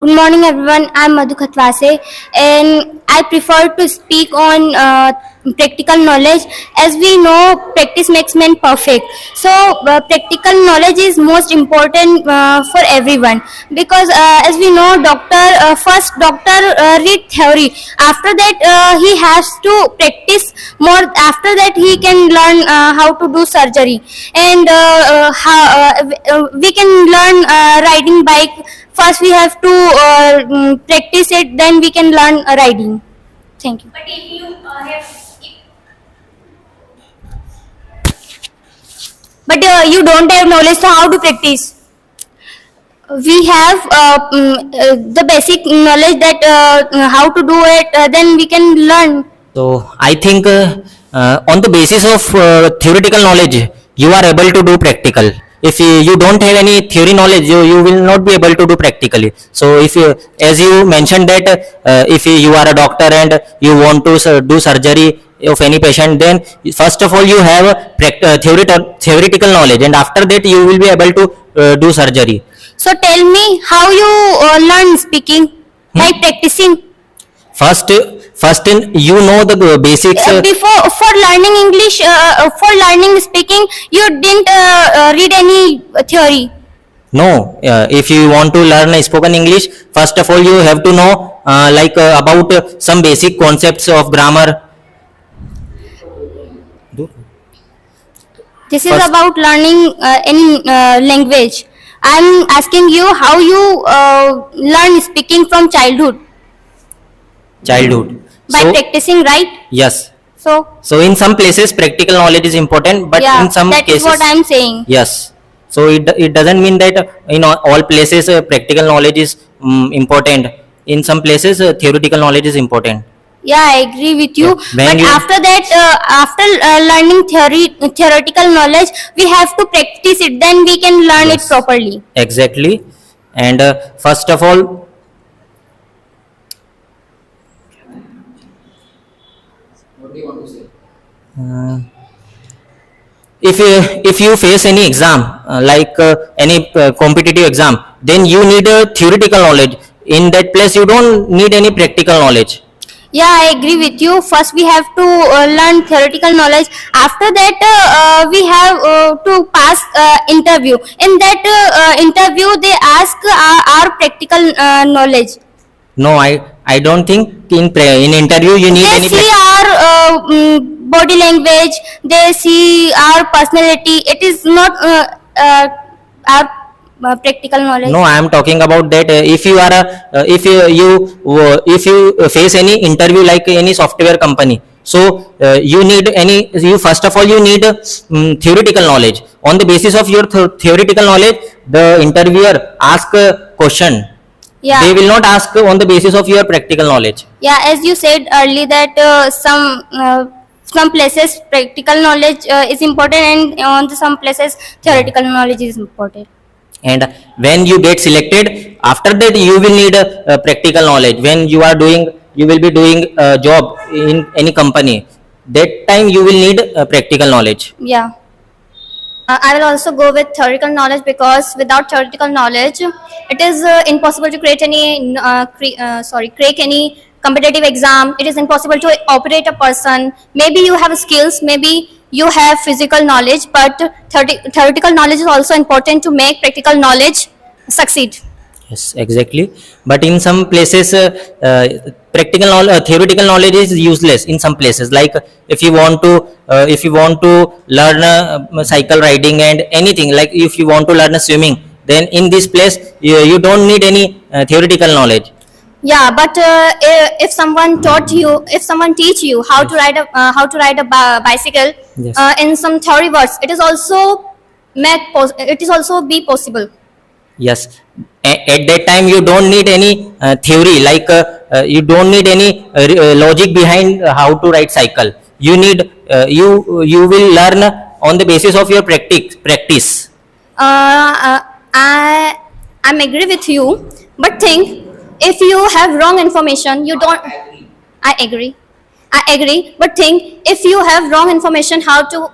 Good morning, everyone. I'm Madhu Khatwase, and I prefer to speak on practical knowledge. As we know, practice makes man perfect. So, practical knowledge is most important for everyone because, as we know, doctor read theory. After that, he has to practice more. After that, he can learn how to do surgery, and we can learn riding bike. First, we have to practice it. Then we can learn riding. Thank you. But you don't have knowledge, so how to practice? We have the basic knowledge that how to do it. Then we can learn. So I think on the basis of theoretical knowledge, you are able to do practical. If you don't have any theory knowledge, you will not be able to do practically. So if you, as you mentioned that if you are a doctor and you want to do surgery of any patient, then first of all you have theoretical knowledge, and after that you will be able to do surgery. So tell me how you learn speaking by practicing. First in you know the basics. Before for learning English, for learning speaking, you didn't read any theory. No, if you want to learn spoken English, first of all you have to know about some basic concepts of grammar. This is First- about learning any language. I'm asking you how you learn speaking from childhood Childhood. by So practicing, right? yes. So So in some places practical knowledge is important, but yeah, in some that is cases what I'm saying. yes. So it doesn't mean that in all places practical knowledge is important. In some places theoretical knowledge is important. Yeah, I agree with you. Yeah. When But you- after that, after learning theoretical knowledge, we have to practice it. Then we can learn it Yes. properly. Exactly. And first of all, if you face any exam any competitive exam, then you need a theoretical knowledge. In that place you don't need any practical knowledge. Yeah, I agree with you. First, we have to learn theoretical knowledge. After that, we have to pass interview. In that interview, they ask our practical knowledge. No, I don't think in interview you need They any see our body language. They see our personality. It is not our practical knowledge. No, I am talking about that if you are if you face any interview like any software company, so you first of all you need theoretical knowledge. On the basis of your theoretical knowledge, the interviewer ask a question. Yeah. They will not ask on the basis of your practical knowledge. Yeah, as you said earlier that some places practical knowledge is important, and on some places theoretical knowledge is important. And when you get selected, after that you will need a practical knowledge. When you are doing, you will be doing a job in any company, that time you will need practical knowledge. Yeah. I will also go with theoretical knowledge because without theoretical knowledge, it is impossible to create any crack any competitive exam. It is impossible to operate a person. Maybe you have skills, maybe you have physical knowledge, but theoretical knowledge is also important to make practical knowledge succeed. Yes, exactly. But in some places theoretical knowledge is useless. In some places, like if you want to learn cycle riding and anything, like if you want to learn swimming, then in this place you don't need any theoretical knowledge. Yeah, but if someone teach you how to ride a bicycle, Yes. in some theory words, it is also be possible. Yes, at that time you don't need any theory, you don't need any logic behind how to ride cycle. You need you will learn on the basis of your practice. I'm agree with you, but think if you have wrong information, you don't. I agree. I agree, but think if you have wrong information how to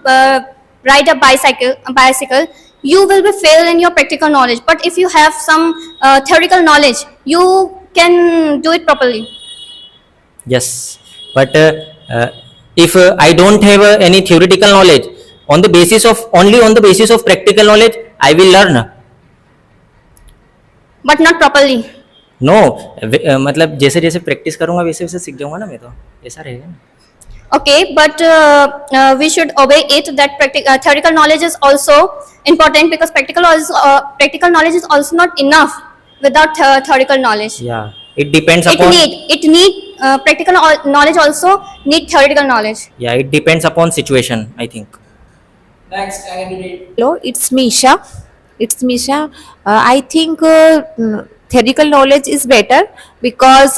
ride a bicycle, you will be fail in your practical knowledge. But if you have some theoretical knowledge, you can do it properly. Yes, but if I don't have any theoretical knowledge, on the basis of only on the basis of practical knowledge, I will learn. But not properly. No मतलब जैसे जैसे practice करूंगा वैसे वैसे सीख जाऊंगा ना मैं तो, ऐसा रहेगा ना. Okay, but we should obey it that theoretical knowledge is also important, because practical knowledge is also not enough without theoretical knowledge. Yeah, it depends It upon. need practical knowledge also need theoretical knowledge. Yeah, it depends upon situation, I think. Next candidate. Hello, it's Misha. It's Misha. I think theoretical knowledge is better because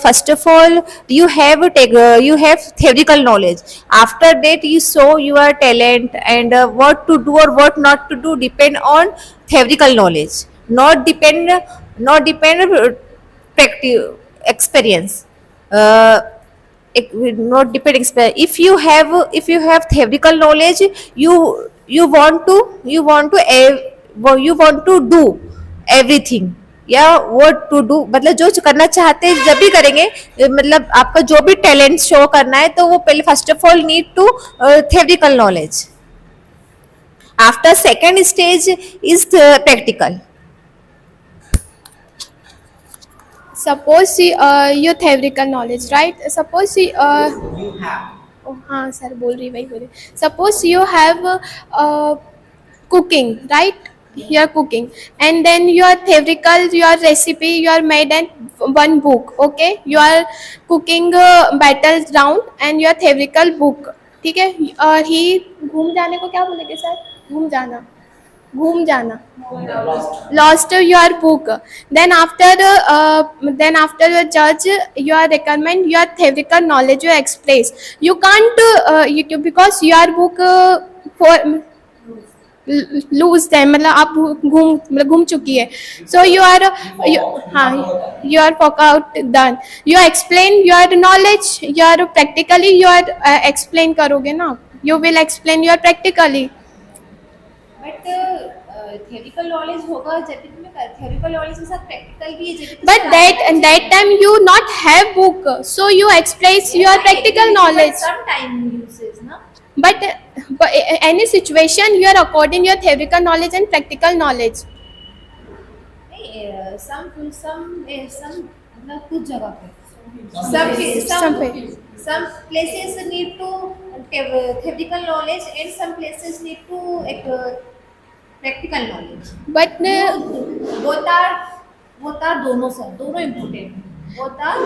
first of all you have theoretical knowledge. After that, you show your talent and what to do or what not to do depend on theoretical knowledge. Not depend practice experience. It will not depend experience. If you have theoretical knowledge, you want to do everything, या what to do, मतलब जो करना चाहते हैं जब भी करेंगे, मतलब आपका जो भी टैलेंट शो करना है तो वो पहले first of all need to theoretical knowledge. After second stage is practical. Suppose you theoretical knowledge, right? Suppose You have. हाँ सर बोल रही वही बोल रही. Suppose you have cooking, right? You are cooking, and then your theoretical, your recipe, you are made in one book. Okay, you are cooking battleground and your theoretical book. ठीक है. और ही घूम जाने को क्या बोलेंगे सर? घूम जाना. Lost your book. Then after your judge, your recommend your theoretical knowledge you express. You can't because your book for lose them, मतलब आप घूम चुकी है. So you are fuck out done. You explain your knowledge, your practically you are explain करोगे ना. You will explain your practically. But theoretical knowledge होगा जब भी तुम्हें theoretical knowledge के साथ practical भी है जब भी But that time you not have book, so you express your practical knowledge. some time uses ना. But any situation you are according your theoretical knowledge and practical knowledge. नहीं some मतलब कुछ जगह पे Some पे. some places need to theoretical knowledge and some places need to practical knowledge. But both are दोनों important. Both are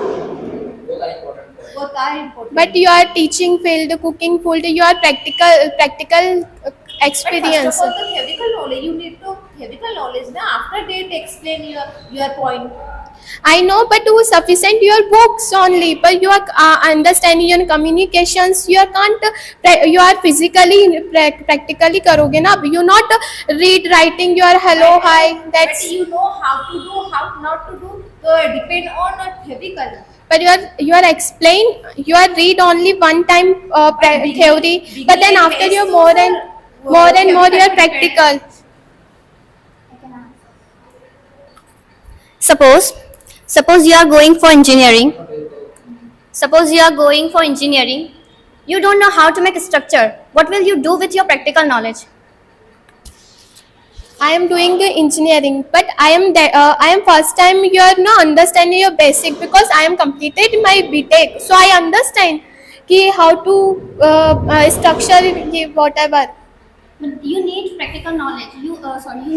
important. but you are teaching field, cooking field, you are practical experience. But first of all, the theoretical knowledge, you need to theoretical knowledge. Now, after that, explain your point. I know, but who sufficient your books only, but you are understanding your communications, you can't you are physically practically करोगे ना. You not read writing your hello hi, that's But you know how to do, how not to do. So depend on a theoretical. but you are explain, you are read only one time theory, but then after you more and more you are practical. Suppose you are going for engineering. You don't know how to make a structure. What will you do with your practical knowledge? I am doing engineering, but I am first time you are not understanding your basic, because I am completed my BTech, so I understand कि how to structure whatever. You need practical knowledge. You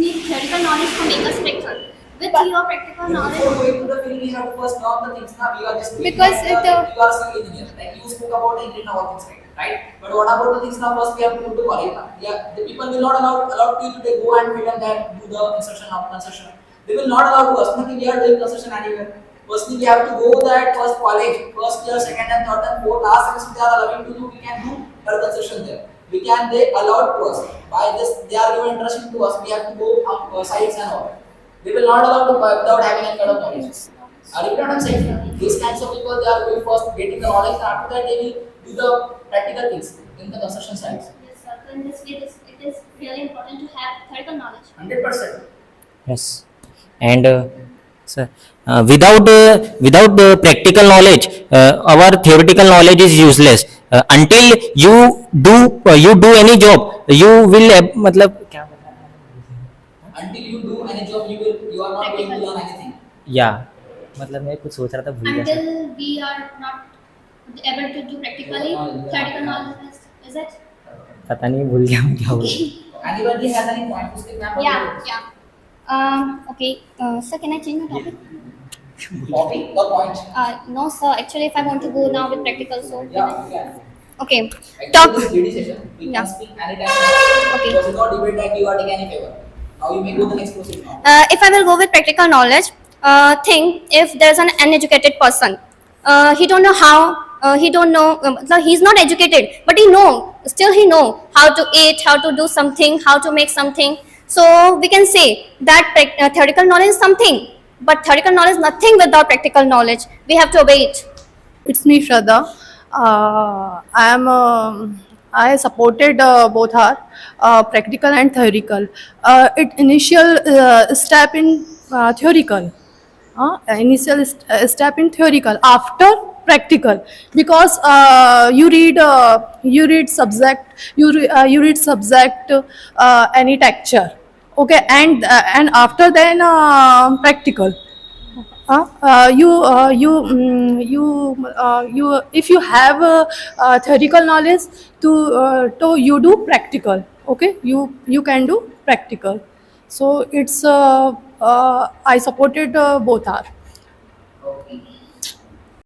need theoretical knowledge to make a structure. With your practical knowledge. Before going to the field, we have to first learn the things. Now we are just Because you are civil engineer. Like you spoke about engineering all things, right? But what about the things now? First we have to go to college. Yeah, the people will not allow you to go and field and then do the construction. They will not allow to us. Not we are doing construction anywhere. Firstly, we have to go that first college, first year, second and third and fourth. Last semester they are allowing to do. We can do our construction there. They allowed to us. By this, they are giving interest to us. We have to go up sites and all. They will not allow to without having any kind of knowledge. Are you what I'm saying? These kinds of people, they are going first getting the knowledge, and after that they will do the practical things in the construction sites. Yes, sir. So in this way, this it is really important to have theoretical knowledge. 100%. Yes. And sir, without the practical knowledge, our theoretical knowledge is useless. Until you do any job, you will मतलब क्या Until you do any job, you are not going to learn anything. या मतलब मैं कुछ सोच रहा था भूल गया sir. Until we are not able to do practically, theoretical knowledge is it? पता नहीं भूल गया मैं क्या बोल रहा हूँ. Anybody has any point to say? Ma'am, Yeah. Okay. Sir, can I change my topic? Topic or point? No, sir. Actually, if I want to go now with practical, so Yeah, yeah. okay. Actually, Talk. this GD session, we Yeah. can speak anytime. Okay. There is no debate that you are taking any favor. Now you may go the next process now. If I will go with practical knowledge, think if there's an uneducated person, he don't know how. He don't know. He's not educated, but he know. Still, he know how to eat, how to do something, how to make something. So we can say that theoretical knowledge is something, but theoretical knowledge is nothing without practical knowledge. We have to obey it. It's me, Shraddha. I supported both are practical and theoretical. It initial step in theoretical. Step in theoretical after practical, because you read subject, you read subject, any texture, okay, and after then practical. You if you have theoretical knowledge, to you do practical, okay, you can do practical. So it's I supported both are.